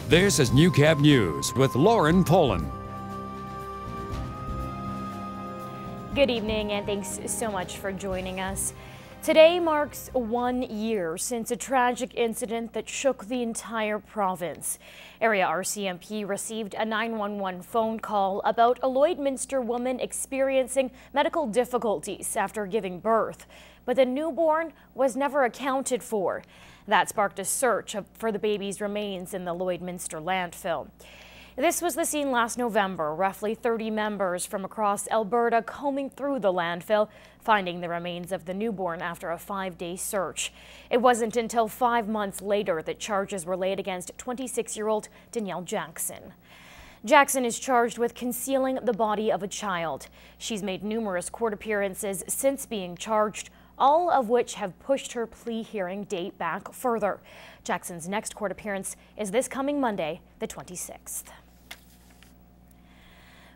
This is Newcap News with Lauren Poland. Good evening and thanks so much for joining us. Today marks 1 year since a tragic incident that shook the entire province. Area RCMP received a 911 phone call about a Lloydminster woman experiencing medical difficulties after giving birth, but the newborn was never accounted for. That sparked a search for the baby's remains in the Lloydminster landfill. This was the scene last November, roughly 30 members from across Alberta combing through the landfill, finding the remains of the newborn after a 5-day search. It wasn't until 5 months later that charges were laid against 26-year-old Danielle Jackson. Jackson is charged with concealing the body of a child. She's made numerous court appearances since being charged, all of which have pushed her plea hearing date back further. Jackson's next court appearance is this coming Monday, the 26th.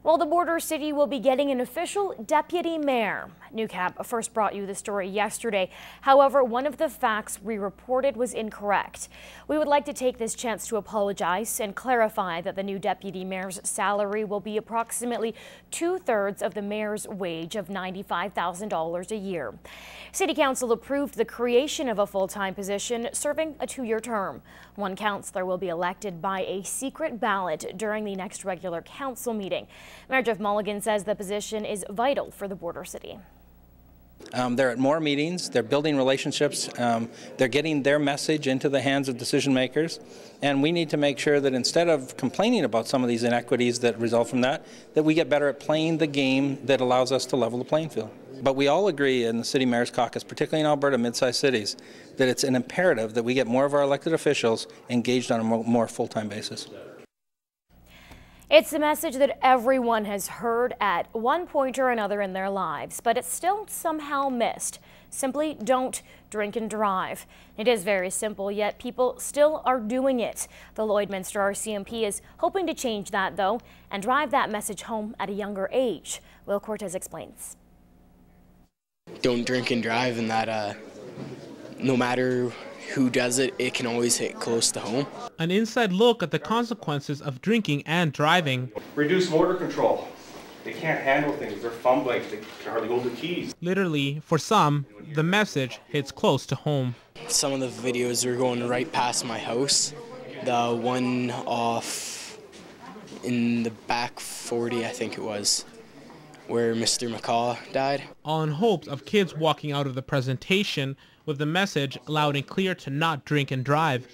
Well, the border city will be getting an official deputy mayor. Newcap first brought you the story yesterday. However, one of the facts we reported was incorrect. We would like to take this chance to apologize and clarify that the new deputy mayor's salary will be approximately 2/3 of the mayor's wage of $95,000 a year. City Council approved the creation of a full-time position serving a 2-year term. One councillor will be elected by a secret ballot during the next regular council meeting. Mayor Jeff Mulligan says the position is vital for the border city. They're at more meetings, they're building relationships, they're getting their message into the hands of decision makers, and we need to make sure that instead of complaining about some of these inequities that result from that we get better at playing the game that allows us to level the playing field. But we all agree in the City Mayor's Caucus, particularly in Alberta mid-sized cities, that it's an imperative that we get more of our elected officials engaged on a more full-time basis. It's a message that everyone has heard at one point or another in their lives, but it's still somehow missed. Simply don't drink and drive. It is very simple, yet people still are doing it. The Lloydminster RCMP is hoping to change that, though, and drive that message home at a younger age. Will Cortez explains. Don't drink and drive, and that no matter who does it, it can always hit close to home. An inside look at the consequences of drinking and driving. Reduce motor control. They can't handle things. They're fumbling. They can hardly hold the keys. Literally, for some, the message hits close to home. Some of the videos were going right past my house. The one off in the back 40, I think it was, where Mr. McCaw died. All in hopes of kids walking out of the presentation with the message loud and clear to not drink and drive.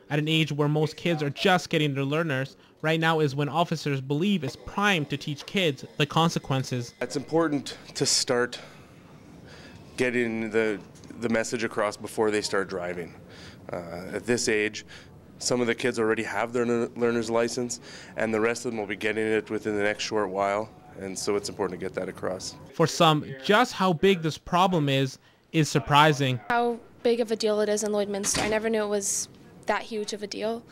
At an age where most kids are just getting their learners, right now is when officers believe is primed to teach kids the consequences. It's important to start getting the message across before they start driving. At this age, some of the kids already have their learner's license, and the rest of them will be getting it within the next short while, and so it's important to get that across. For some, just how big this problem is surprising. How big of a deal it is in Lloydminster. I never knew it was that huge of a deal.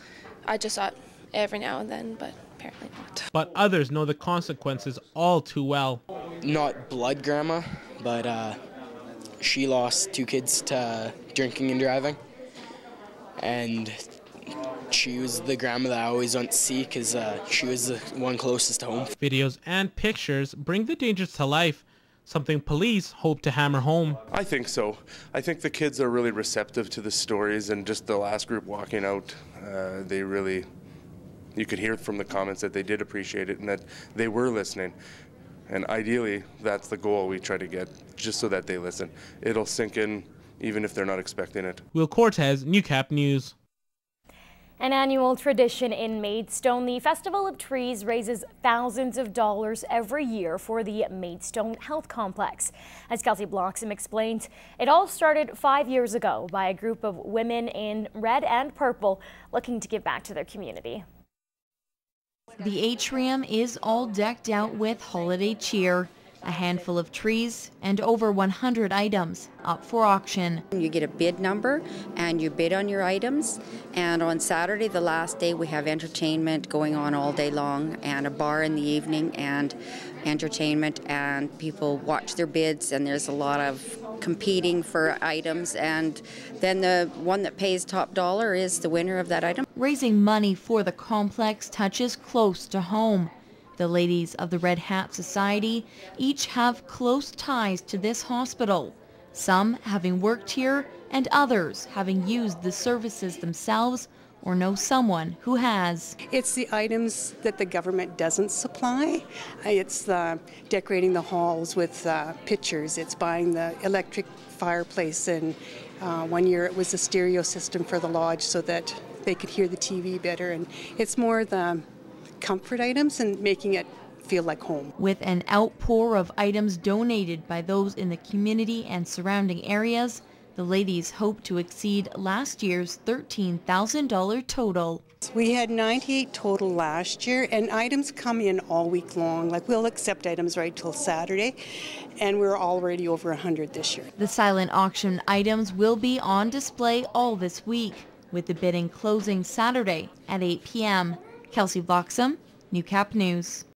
I just thought every now and then, but apparently not. But others know the consequences all too well. Not blood grandma, but she lost 2 kids to drinking and driving. And she was the grandma that I always went to see because she was the one closest to home. Videos and pictures bring the dangers to life, something police hope to hammer home. I think so. I think the kids are really receptive to the stories, and just the last group walking out, you could hear from the comments that they did appreciate it and that they were listening. And ideally, that's the goal we try to get, just so that they listen. It'll sink in even if they're not expecting it. Will Cortez, Newcap News. An annual tradition in Maidstone, the Festival of Trees raises thousands of dollars every year for the Maidstone Health Complex. As Kelsey Bloxham explained, it all started 5 years ago by a group of women in red and purple looking to give back to their community. The atrium is all decked out with holiday cheer. A handful of trees and over 100 items up for auction. You get a bid number and you bid on your items, and on Saturday, the last day, we have entertainment going on all day long and a bar in the evening and entertainment, and people watch their bids, and there's a lot of competing for items, and then the one that pays top dollar is the winner of that item. Raising money for the complex touches close to home. The ladies of the Red Hat Society each have close ties to this hospital, some having worked here and others having used the services themselves or know someone who has. It's the items that the government doesn't supply. It's decorating the halls with pictures. It's buying the electric fireplace, and 1 year it was a stereo system for the lodge so that they could hear the TV better. And it's more the comfort items and making it feel like home. With an outpour of items donated by those in the community and surrounding areas, the ladies hope to exceed last year's $13,000 total. We had 98 total last year, and items come in all week long. Like, we'll accept items right till Saturday, and we're already over 100 this year. The silent auction items will be on display all this week, with the bidding closing Saturday at 8 p.m. Kelsey Bloxham, Newcap News.